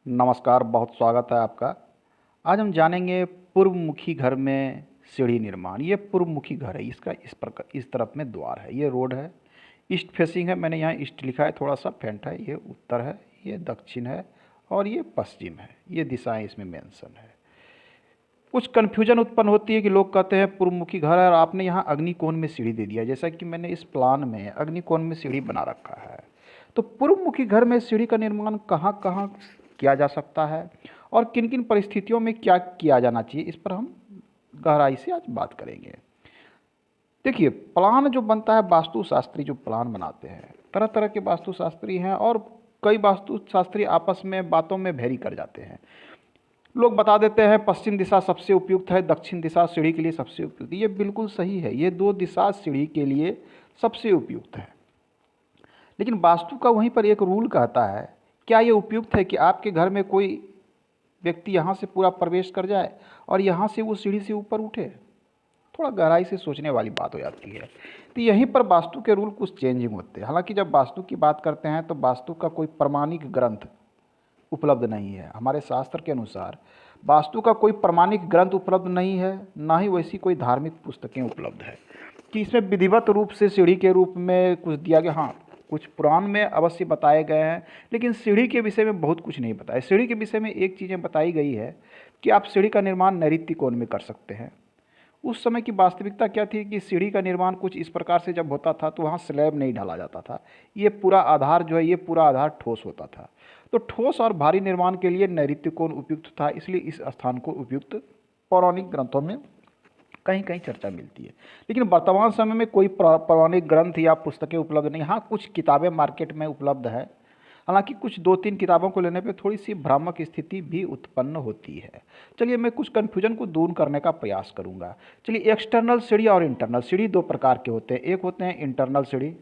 नमस्कार, बहुत स्वागत है आपका। आज हम जानेंगे पूर्वमुखी घर में सीढ़ी निर्माण। ये पूर्वमुखी घर है, इसका इस तरफ में द्वार है, ये रोड है, ईस्ट फेसिंग है। मैंने यहाँ ईस्ट लिखा है, थोड़ा सा फेंट है। ये उत्तर है, ये दक्षिण है और ये पश्चिम है। ये दिशाएं इसमें मेंशन है। कुछ कन्फ्यूजन उत्पन्न होती है कि लोग कहते हैं पूर्वमुखी घर है और आपने यहाँ अग्निकोण में सीढ़ी दे दिया, जैसा कि मैंने इस प्लान में अग्निकोण में सीढ़ी बना रखा है। तो पूर्वमुखी घर में सीढ़ी का निर्माण कहाँ कहाँ किया जा सकता है और किन किन परिस्थितियों में क्या किया जाना चाहिए, इस पर हम गहराई से आज बात करेंगे। देखिए, प्लान जो बनता है, वास्तुशास्त्री जो प्लान बनाते हैं, तरह तरह के वास्तुशास्त्री हैं और कई वास्तुशास्त्री आपस में बातों में वेरी कर जाते हैं। लोग बता देते हैं पश्चिम दिशा सबसे उपयुक्त है, दक्षिण दिशा सीढ़ी के लिए सबसे उपयुक्त है। ये बिल्कुल सही है, ये दो दिशा सीढ़ी के लिए सबसे उपयुक्त है। लेकिन वास्तु का वहीं पर एक रूल कहता है, क्या ये उपयुक्त है कि आपके घर में कोई व्यक्ति यहाँ से पूरा प्रवेश कर जाए और यहाँ से वो सीढ़ी से ऊपर उठे? थोड़ा गहराई से सोचने वाली बात हो जाती है। तो यहीं पर वास्तु के रूल कुछ चेंजिंग होते हैं। हालांकि जब वास्तु की बात करते हैं तो वास्तु का कोई प्रमाणिक ग्रंथ उपलब्ध नहीं है। हमारे शास्त्र के अनुसार वास्तु का कोई प्रमाणिक ग्रंथ उपलब्ध नहीं है, ना ही वैसी कोई धार्मिक पुस्तकें उपलब्ध है कि इसमें विधिवत रूप से सीढ़ी के रूप में कुछ दिया गया। हाँ, कुछ पुराण में अवश्य बताए गए हैं, लेकिन सीढ़ी के विषय में बहुत कुछ नहीं बताया। सीढ़ी के विषय में एक चीज़ें बताई गई है कि आप सीढ़ी का निर्माण नैऋत्य कोण में कर सकते हैं। उस समय की वास्तविकता क्या थी कि सीढ़ी का निर्माण कुछ इस प्रकार से जब होता था तो वहाँ स्लैब नहीं डाला जाता था। ये पूरा आधार जो है, ये पूरा आधार ठोस होता था। तो ठोस और भारी निर्माण के लिए नैऋत्य कोण उपयुक्त था, इसलिए इस स्थान को उपयुक्त पौराणिक ग्रंथों में कहीं कहीं चर्चा मिलती है। लेकिन वर्तमान समय में कोई पौराणिक ग्रंथ या पुस्तकें उपलब्ध नहीं। हाँ, कुछ किताबें मार्केट में उपलब्ध है। हालांकि कुछ 2-3 किताबों को लेने पे थोड़ी सी भ्रामक स्थिति भी उत्पन्न होती है। चलिए, मैं कुछ कन्फ्यूजन को दूर करने का प्रयास करूंगा। चलिए, एक्सटर्नल सीढ़ी और इंटरनल सीढ़ी दो प्रकार के होते हैं। एक होते हैं इंटरनल सीढ़ी,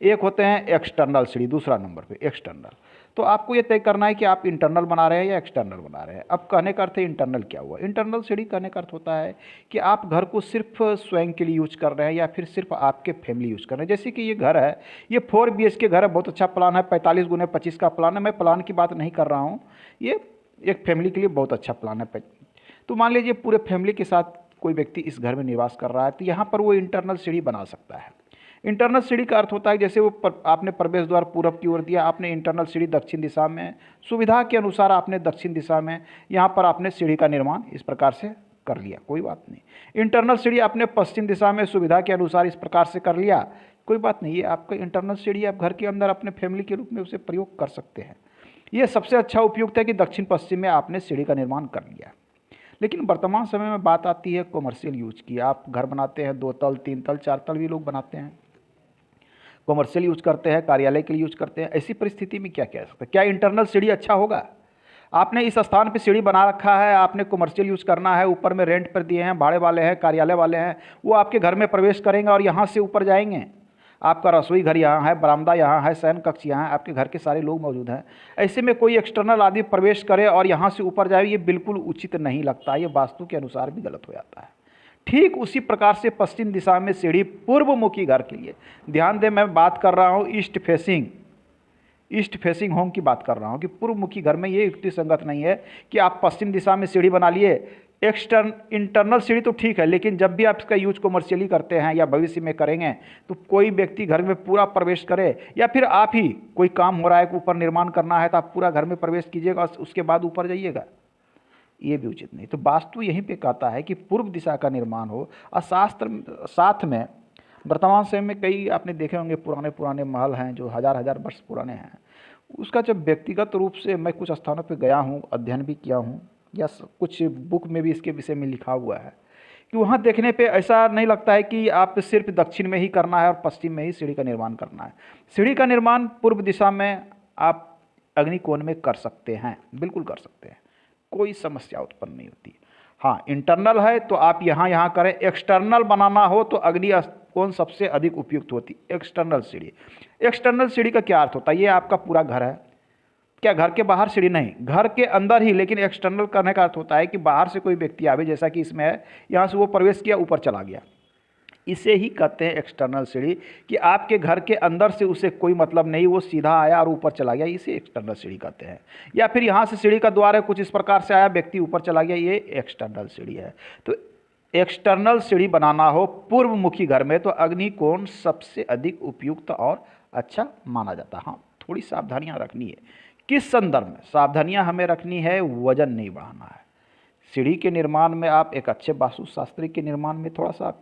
एक होते हैं एक्सटर्नल सीढ़ी। दूसरा नंबर पे एक्सटर्नल। तो आपको ये तय करना है कि आप इंटरनल बना रहे हैं या एक्सटर्नल बना रहे हैं। अब कहने का अर्थ है इंटरनल क्या हुआ। इंटरनल सीढ़ी कहने का अर्थ होता है कि आप घर को सिर्फ स्वयं के लिए यूज कर रहे हैं या फिर सिर्फ आपके फैमिली यूज कर रहे हैं। जैसे कि ये घर है, ये 4 BHK घर है, बहुत अच्छा प्लान है, 45x25 का प्लान है। मैं प्लान की बात नहीं कर रहा हूँ, ये एक फैमिली के लिए बहुत अच्छा प्लान है। तो मान लीजिए पूरे फैमिली के साथ कोई व्यक्ति इस घर में निवास कर रहा है, तो यहाँ पर वो इंटरनल सीढ़ी बना सकता है। इंटरनल सीढ़ी का अर्थ होता है जैसे आपने प्रवेश द्वार पूरब की ओर दिया, आपने इंटरनल सीढ़ी दक्षिण दिशा में, सुविधा के अनुसार आपने दक्षिण दिशा में यहाँ पर आपने सीढ़ी का निर्माण इस प्रकार से कर लिया, कोई बात नहीं। इंटरनल सीढ़ी आपने पश्चिम दिशा में सुविधा के अनुसार इस प्रकार से कर लिया, कोई बात नहीं। ये आपका इंटरनल सीढ़ी आप घर के अंदर अपने फैमिली के रूप में उसे प्रयोग कर सकते हैं। ये सबसे अच्छा उपयुक्त है कि दक्षिण पश्चिम में आपने सीढ़ी का निर्माण कर लिया। लेकिन वर्तमान समय में बात आती है कॉमर्शियल यूज की। आप घर बनाते हैं, 2 तल 3 तल 4 तल भी लोग बनाते हैं, कॉमर्शियल यूज करते हैं, कार्यालय के लिए यूज करते हैं। ऐसी परिस्थिति में क्या कह सकते हैं, क्या इंटरनल सीढ़ी अच्छा होगा? आपने इस स्थान पे सीढ़ी बना रखा है, आपने कॉमर्शियल यूज करना है, ऊपर में रेंट पर दिए हैं, भाड़े वाले हैं, कार्यालय वाले हैं, वो आपके घर में प्रवेश करेंगे और यहाँ से ऊपर जाएंगे। आपका रसोई घर यहाँ है, बरामदा यहाँ है, शयन कक्ष यहाँ है, आपके घर के सारे लोग मौजूद हैं। ऐसे में कोई एक्सटर्नल आदमी प्रवेश करे और यहाँ से ऊपर जाए, ये बिल्कुल उचित नहीं लगता। ये वास्तु के अनुसार भी गलत हो जाता है। ठीक उसी प्रकार से पश्चिम दिशा में सीढ़ी पूर्वमुखी घर के लिए, ध्यान दें मैं बात कर रहा हूँ ईस्ट फेसिंग होम की बात कर रहा हूँ कि पूर्वमुखी घर में ये युक्ति संगत नहीं है कि आप पश्चिम दिशा में सीढ़ी बना लिए। इंटरनल सीढ़ी तो ठीक है, लेकिन जब भी आप इसका यूज कमर्शियली करते हैं या भविष्य में करेंगे तो कोई व्यक्ति घर में पूरा प्रवेश करे, या फिर आप ही कोई काम हो रहा है, ऊपर निर्माण करना है तो आप पूरा घर में प्रवेश कीजिएगा और उसके बाद ऊपर जाइएगा, ये भी उचित नहीं। तो वास्तु यहीं पे कहता है कि पूर्व दिशा का निर्माण हो। और शास्त्र साथ में वर्तमान समय में कई आपने देखे होंगे पुराने महल हैं जो हजार वर्ष पुराने हैं। उसका जब व्यक्तिगत रूप से मैं कुछ स्थानों पे गया हूँ, अध्ययन भी किया हूँ, या कुछ बुक में भी इसके विषय में लिखा हुआ है कि वहाँ देखने पे ऐसा नहीं लगता है कि आप सिर्फ दक्षिण में ही करना है और पश्चिम में ही सीढ़ी का निर्माण करना है। सीढ़ी का निर्माण पूर्व दिशा में आप अग्निकोण में कर सकते हैं, बिल्कुल कर सकते हैं, कोई समस्या उत्पन्न नहीं होती। हाँ, इंटरनल है तो आप यहाँ करें। एक्सटर्नल बनाना हो तो अग्नि कोण सबसे अधिक उपयुक्त होती एक्सटर्नल सीढ़ी। एक्सटर्नल सीढ़ी का क्या अर्थ होता है? ये आपका पूरा घर है, क्या घर के बाहर सीढ़ी नहीं, घर के अंदर ही। लेकिन एक्सटर्नल करने का अर्थ होता है कि बाहर से कोई व्यक्ति आवे, जैसा कि इसमें है, यहाँ से वो प्रवेश किया, ऊपर चला गया, इसे ही कहते हैं एक्सटर्नल सीढ़ी, कि आपके घर के अंदर से उसे कोई मतलब नहीं, वो सीधा आया और ऊपर चला गया, इसे एक्सटर्नल सीढ़ी कहते हैं। या फिर यहाँ से सीढ़ी का द्वार है, कुछ इस प्रकार से आया, व्यक्ति ऊपर चला गया, ये एक्सटर्नल सीढ़ी है। तो एक्सटर्नल सीढ़ी बनाना हो पूर्वमुखी घर में तो अग्निकोण सबसे अधिक उपयुक्त और अच्छा माना जाता है। हाँ, थोड़ी सावधानियाँ रखनी है। किस संदर्भ में सावधानियाँ हमें रखनी है? वजन नहीं बढ़ाना है। सीढ़ी के निर्माण में आप एक अच्छे वास्तुशास्त्री के निर्माण में थोड़ा सा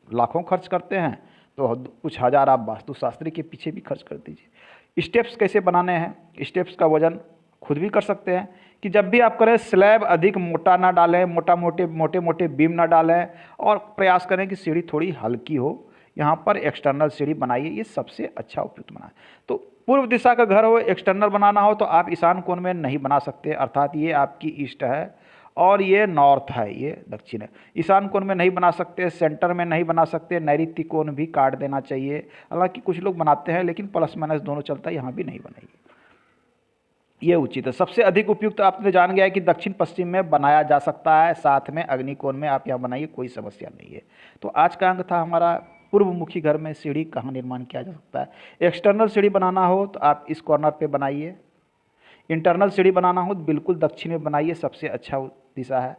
लाखों खर्च करते हैं, तो कुछ हज़ार आप वास्तुशास्त्री के पीछे भी खर्च कर दीजिए। स्टेप्स कैसे बनाने हैं? स्टेप्स का वजन खुद भी कर सकते हैं कि जब भी आप करें स्लैब अधिक मोटा ना डालें, मोटे मोटे बीम ना डालें, और प्रयास करें कि सीढ़ी थोड़ी हल्की हो। यहाँ पर एक्सटर्नल सीढ़ी बनाइए, ये सबसे अच्छा उपयुक्त बनाए। तो पूर्व दिशा का घर हो, एक्सटर्नल बनाना हो तो आप ईशान कोण में नहीं बना सकते, अर्थात ये आपकी ईस्ट है और ये नॉर्थ है, ये दक्षिण है। ईशान कोण में नहीं बना सकते, सेंटर में नहीं बना सकते, नैऋत्य कोण भी काट देना चाहिए। हालांकि कुछ लोग बनाते हैं, लेकिन प्लस माइनस दोनों चलता है, यहाँ भी नहीं बनाइए, ये उचित है। सबसे अधिक उपयुक्त आपने जान गया है कि दक्षिण पश्चिम में बनाया जा सकता है, साथ में अग्निकोण में आप यहाँ बनाइए, कोई समस्या नहीं है। तो आज का अंक था हमारा पूर्वमुखी घर में सीढ़ी कहाँ निर्माण किया जा सकता है। एक्सटर्नल सीढ़ी बनाना हो तो आप इस कॉर्नर पे बनाइए, इंटरनल सीढ़ी बनाना हो तो बिल्कुल दक्षिण में बनाइए, सबसे अच्छा दिशा है।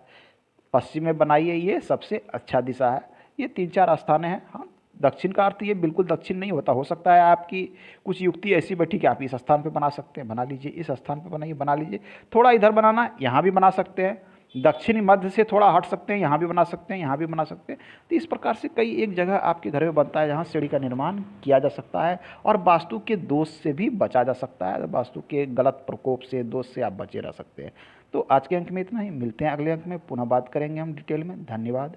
पश्चिम में बनाइए, ये सबसे अच्छा दिशा है। ये 3-4 स्थान हैं। हाँ, दक्षिण का अर्थ ये बिल्कुल दक्षिण नहीं होता, हो सकता है आपकी कुछ युक्ति ऐसी बैठी कि आप इस स्थान पे बना सकते हैं, बना लीजिए, इस स्थान पे बनाइए, बना लीजिए। थोड़ा इधर बनाना, यहाँ भी बना सकते हैं, दक्षिणी मध्य से थोड़ा हट सकते हैं, यहाँ भी बना सकते हैं, यहाँ भी बना सकते हैं। तो इस प्रकार से कई एक जगह आपके घर में बनता है जहाँ सीढ़ी का निर्माण किया जा सकता है और वास्तु के दोष से भी बचा जा सकता है, वास्तु के गलत प्रकोप से, दोष से आप बचे रह सकते हैं। तो आज के अंक में इतना ही, मिलते हैं अगले अंक में, पुनः बात करेंगे हम डिटेल में। धन्यवाद।